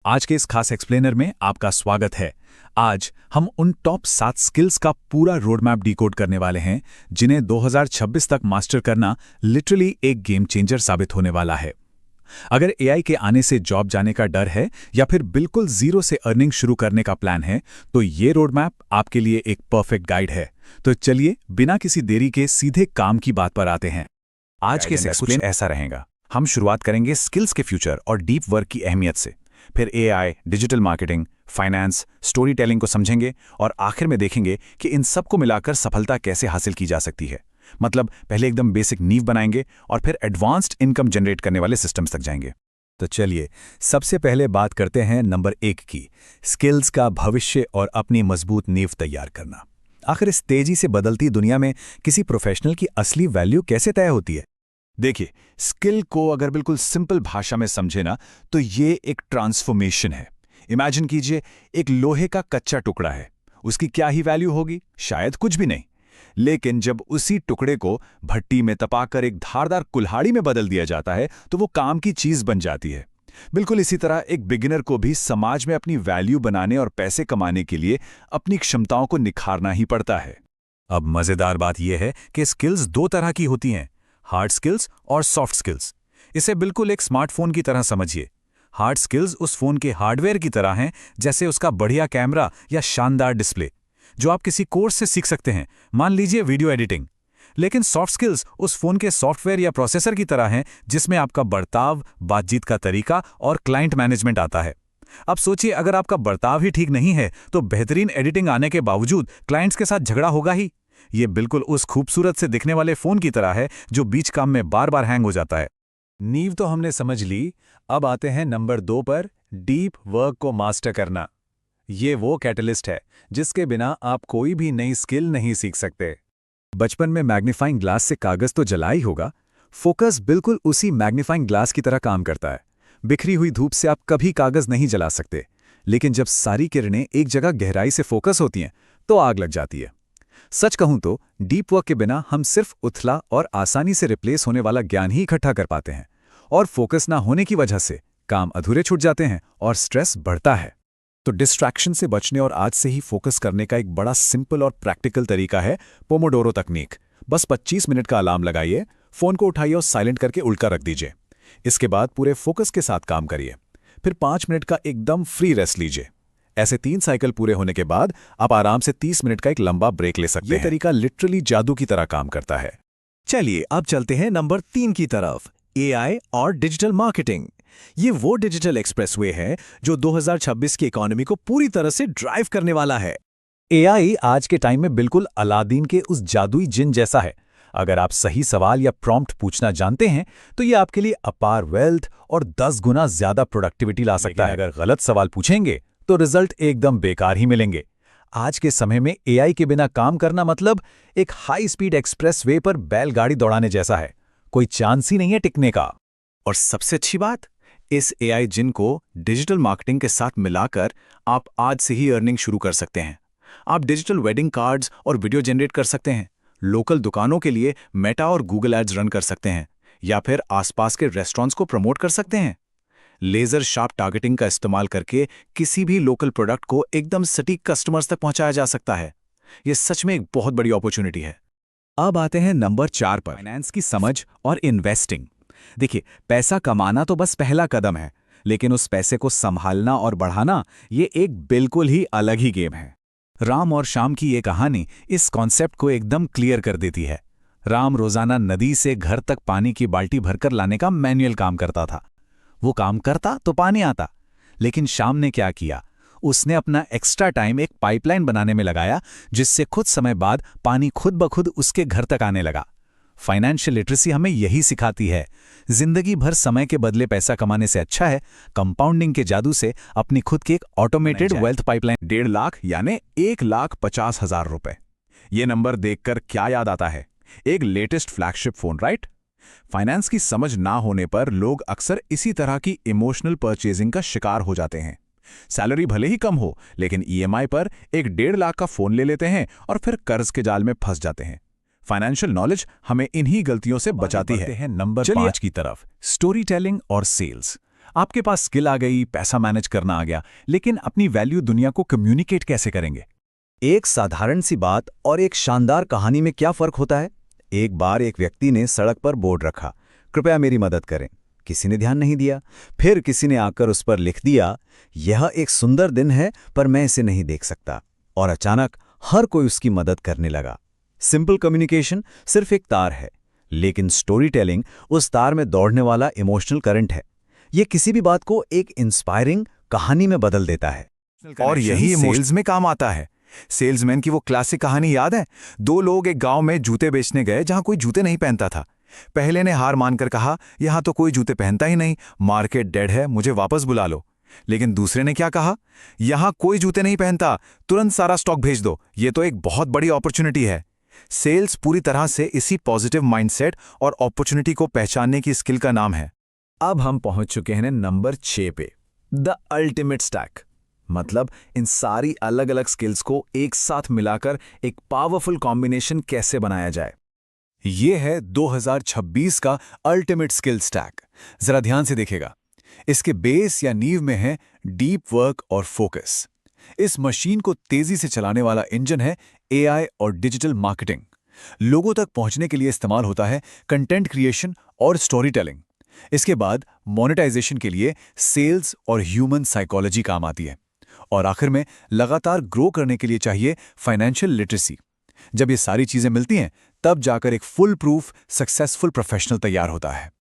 आज के इस खास एक्सप्लेनर में आपका स्वागत है। आज हम उन टॉप 7 स्किल्स का पूरा रोड मैप डिकोड करने वाले हैं जिन्हें 2026 तक मास्टर करना लिटरली एक गेम चेंजर साबित होने वाला है। अगर एआई के आने से जॉब जाने का डर है या फिर बिल्कुल जीरो से अर्निंग शुरू करने का प्लान है, तो ये रोड मैप आपके लिए एक परफेक्ट गाइड है। तो चलिए बिना किसी देरी के सीधे काम की बात पर आते हैं। आज के एक्सप्लेन ऐसा रहेगा। हम शुरुआत करेंगे स्किल्स के फ्यूचर और डीप वर्क की अहमियत से, फिर AI, digital marketing, finance, story telling को समझेंगे और आखिर में देखेंगे कि इन सब को मिलाकर सफलता कैसे हासिल की जा सकती है। मतलब पहले एकदम बेसिक नींव बनाएंगे और फिर एडवांस्ड इनकम जनरेट करने वाले सिस्टम्स तक जाएंगे। तो चलिए सबसे पहले बात करते हैं नंबर 1 की, स्किल्स का भविष्य और अपनी मजबूत नींव तैयार करना। आखिर इस तेजी से बदलती दुनिया में किसी प्रोफेशनल की असली वैल्यू कैसे तय होती है? देखिए, स्किल को अगर बिल्कुल सिंपल भाषा में समझे ना, तो ये एक ट्रांसफॉर्मेशन है। इमेजिन कीजिए, एक लोहे का कच्चा टुकड़ा है। उसकी क्या ही वैल्यू होगी? शायद कुछ भी नहीं। लेकिन जब उसी टुकड़े को भट्टी में तपाकर एक धारदार कुल्हाड़ी में बदल दिया जाता है, तो वो काम की चीज बन जाती है। बिल्कुल इसी तरह एक बिगिनर को भी समाज में अपनी वैल्यू बनाने और पैसे कमाने के लिए अपनी क्षमताओं को निखारना ही पड़ता है। अब मजेदार बात यह है कि स्किल्स 2 तरह की होती हैं, हार्ड स्किल्स और सॉफ्ट स्किल्स। इसे बिल्कुल एक स्मार्टफोन की तरह समझिए। हार्ड स्किल्स उस फोन के हार्डवेयर की तरह हैं, जैसे उसका बढ़िया कैमरा या शानदार डिस्प्ले, जो आप किसी कोर्स से सीख सकते हैं, मान लीजिए वीडियो एडिटिंग। लेकिन सॉफ्ट स्किल्स उस फोन के सॉफ्टवेयर या प्रोसेसर की तरह हैं, जिसमें आपका बर्ताव, बातचीत का तरीका और क्लाइंट मैनेजमेंट आता है। अब सोचिए, अगर आपका बर्ताव ही ठीक नहीं है तो बेहतरीन एडिटिंग आने के बावजूद क्लाइंट्स के साथ झगड़ा होगा ही। ये बिल्कुल उस खूबसूरत से दिखने वाले फोन की तरह है जो बीच काम में बार बार हैंग हो जाता है। नींव तो हमने समझ ली, अब आते हैं नंबर 2 पर, डीप वर्क को मास्टर करना। ये वो कैटलिस्ट है जिसके बिना आप कोई भी नई स्किल नहीं सीख सकते। बचपन में मैग्नीफाइंग ग्लास से कागज तो जला ही होगा। फोकस बिल्कुल उसी मैग्नीफाइंग ग्लास की तरह काम करता है। बिखरी हुई धूप से आप कभी कागज नहीं जला सकते, लेकिन जब सारी किरणें एक जगह गहराई से फोकस होती हैं तो आग लग जाती है। सच कहूं तो डीप वर्क के बिना हम सिर्फ उथला और आसानी से रिप्लेस होने वाला ज्ञान ही इकट्ठा कर पाते हैं, और फोकस ना होने की वजह से काम अधूरे छूट जाते हैं और स्ट्रेस बढ़ता है। तो डिस्ट्रैक्शन से बचने और आज से ही फोकस करने का एक बड़ा सिंपल और प्रैक्टिकल तरीका है पोमोडोरो तकनीक। बस 25 मिनट का अलार्म लगाइए, फोन को उठाइए और साइलेंट करके उल्टा रख दीजिए। इसके बाद पूरे फोकस के साथ काम करिए, फिर 5 मिनट का एकदम फ्री रेस्ट लीजिए। ऐसे 3 साइकिल पूरे होने के बाद आप आराम से 30 मिनट का एक लंबा ब्रेक ले सकते हैं। ये तरीका लिटरली जादू की तरह काम करता है। चलिए अब चलते हैं नंबर 3 की तरफ, एआई और डिजिटल मार्केटिंग। ये वो डिजिटल एक्सप्रेसवे है जो 2026 की इकोनॉमी को पूरी तरह से ड्राइव करने वाला है। एआई आज के टाइम में बिल्कुल अलादीन के उस जादुई जिन जैसा है। अगर आप सही सवाल या प्रॉम्प्ट पूछना जानते हैं तो ये आपके लिए अपार वेल्थ और 10 गुना ज्यादा प्रोडक्टिविटी ला सकता है। अगर गलत सवाल पूछेंगे तो रिजल्ट एकदम बेकार ही मिलेंगे। आज के समय में एआई के बिना काम करना मतलब एक हाई स्पीड एक्सप्रेस वे पर बैलगाड़ी दौड़ाने जैसा है। कोई चांस ही नहीं है टिकने का। और सबसे अच्छी बात, इस एआई जिन को डिजिटल मार्केटिंग के साथ मिलाकर आप आज से ही अर्निंग शुरू कर सकते हैं। आप डिजिटल वेडिंग कार्ड्स और वीडियो जनरेट कर सकते हैं, लोकल दुकानों के लिए मेटा और गूगल एड्स रन कर सकते हैं, या फिर आसपास के रेस्टोरेंट्स को प्रमोट कर सकते हैं। लेजर शार्प टारगेटिंग का इस्तेमाल करके किसी भी लोकल प्रोडक्ट को एकदम सटीक कस्टमर्स तक पहुंचाया जा सकता है। यह सच में एक बहुत बड़ी अपॉर्चुनिटी है। अब आते हैं नंबर 4 पर, फाइनेंस की समझ और इन्वेस्टिंग। देखिए, पैसा कमाना तो बस पहला कदम है, लेकिन उस पैसे को संभालना और बढ़ाना ये एक बिल्कुल ही अलग ही गेम है। राम और श्याम की ये कहानी इस कॉन्सेप्ट को एकदम क्लियर कर देती है। राम रोजाना नदी से घर तक पानी की बाल्टी भरकर लाने का मैनुअल काम करता था। वो काम करता तो पानी आता, लेकिन श्याम ने क्या किया, उसने अपना एक्स्ट्रा टाइम एक पाइपलाइन बनाने में लगाया, जिससे कुछ समय बाद पानी खुद ब खुद उसके घर तक आने लगा। फाइनेंशियल लिटरेसी हमें यही सिखाती है, जिंदगी भर समय के बदले पैसा कमाने से अच्छा है कंपाउंडिंग के जादू से अपनी खुद की एक ऑटोमेटेड वेल्थ पाइपलाइन। 1.5 लाख यानी 1,50,000 रुपए। ये नंबर देखकर क्या याद आता है? एक latest flagship phone, right? Finance की समझ ना होने पर लोग अक्सर इसी तरह की इमोशनल परचेजिंग का शिकार हो जाते हैं। सैलरी भले ही कम हो, लेकिन ईएमआई पर एक 1.5 लाख का फोन ले लेते हैं और फिर कर्ज के जाल में फंस जाते हैं। फाइनेंशियल नॉलेज हमें इन्हीं गलतियों से बचाती है। नंबर 5 की तरफ, स्टोरी टेलिंग और सेल्स। आपके पास स्किल आ गई, पैसा मैनेज करना आ गया, लेकिन अपनी वैल्यू दुनिया को कम्युनिकेट कैसे करेंगे? एक साधारण सी बात और एक शानदार कहानी में क्या फर्क होता है? एक बार एक व्यक्ति ने सड़क पर बोर्ड रखा, कृपया मेरी मदद करें। किसी ने ध्यान नहीं दिया। फिर किसी ने आकर उस पर लिख दिया, यह एक सुंदर दिन है पर मैं इसे नहीं देख सकता। और अचानक हर कोई उसकी मदद करने लगा। सिंपल कम्युनिकेशन सिर्फ एक तार है, लेकिन स्टोरी टेलिंग उस तार में दौड़ने वाला इमोशनल करंट है। यह किसी भी बात को एक इंस्पायरिंग कहानी में बदल देता है। और यही सेल्स में काम आता है। सेल्समैन की वो क्लासिक कहानी याद है? दो लोग एक गांव में जूते बेचने गए जहां कोई जूते नहीं पहनता था। पहले ने हार मानकर कहा, यहां तो कोई जूते पहनता ही नहीं, मार्केट डेड है, मुझे वापस बुला लो। लेकिन दूसरे ने क्या कहा, यहां कोई जूते नहीं पहनता, तुरंत सारा स्टॉक भेज दो, ये तो एक बहुत बड़ी अपॉर्चुनिटी है। सेल्स पूरी तरह से इसी पॉजिटिव माइंडसेट और अपॉर्चुनिटी को पहचानने की स्किल का नाम है। अब हम पहुंच चुके हैं नंबर 6 पे, द अल्टीमेट स्टैक। मतलब इन सारी अलग अलग स्किल्स को एक साथ मिलाकर एक पावरफुल कॉम्बिनेशन कैसे बनाया जाए। ये है 2026 का अल्टीमेट स्किल स्टैक। जरा ध्यान से देखिएगा। इसके बेस या नींव में है डीप वर्क और फोकस। इस मशीन को तेजी से चलाने वाला इंजन है एआई और डिजिटल मार्केटिंग। लोगों तक पहुंचने के लिए इस्तेमाल होता है कंटेंट क्रिएशन और स्टोरी टेलिंग। इसके बाद मोनेटाइजेशन के लिए सेल्स और ह्यूमन साइकोलॉजी काम आती है। और आखिर में लगातार ग्रो करने के लिए चाहिए फाइनेंशियल लिटरेसी। जब ये सारी चीजें मिलती हैं, तब जाकर एक फुल प्रूफ सक्सेसफुल प्रोफेशनल तैयार होता है।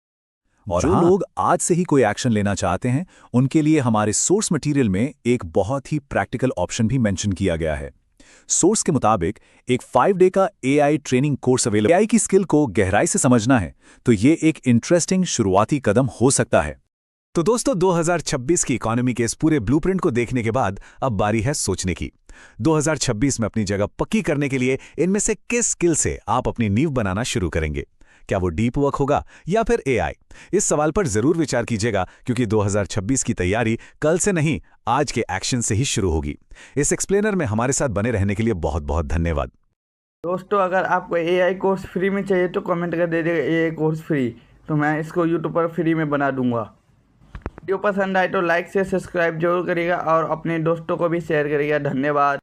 और जो लोग आज से ही कोई एक्शन लेना चाहते हैं, उनके लिए हमारे सोर्स मटेरियल में एक बहुत ही प्रैक्टिकल ऑप्शन भी मेंशन किया गया है। सोर्स के मुताबिक एक 5 डे का AI training course available. AI की स्किल को गहराई से समझना है तो ये एक इंटरेस्टिंग शुरुआती कदम हो सकता है। तो दोस्तों, 2026 की इकोनॉमी के इस पूरे ब्लूप्रिंट को देखने के बाद अब बारी है सोचने की। 2026 में अपनी जगह पक्की करने के लिए इनमें से किस स्किल से आप अपनी नींव बनाना शुरू करेंगे? क्या वो डीप वर्क होगा या फिर एआई? इस सवाल पर जरूर विचार कीजिएगा, क्योंकि 2026 की तैयारी कल से नहीं, आज के एक्शन से ही शुरू होगी। इस एक्सप्लेनर में हमारे साथ बने रहने के लिए बहुत बहुत धन्यवाद। दोस्तों, अगर आपको एआई कोर्स फ्री में चाहिए तो कमेंट कर दीजिएगा एआई कोर्स फ्री, तो मैं इसको यूट्यूब पर फ्री में बना दूंगा। वीडियो पसंद आए तो लाइक से सब्सक्राइब जरूर करिएगा और अपने दोस्तों को भी शेयर करिएगा। धन्यवाद।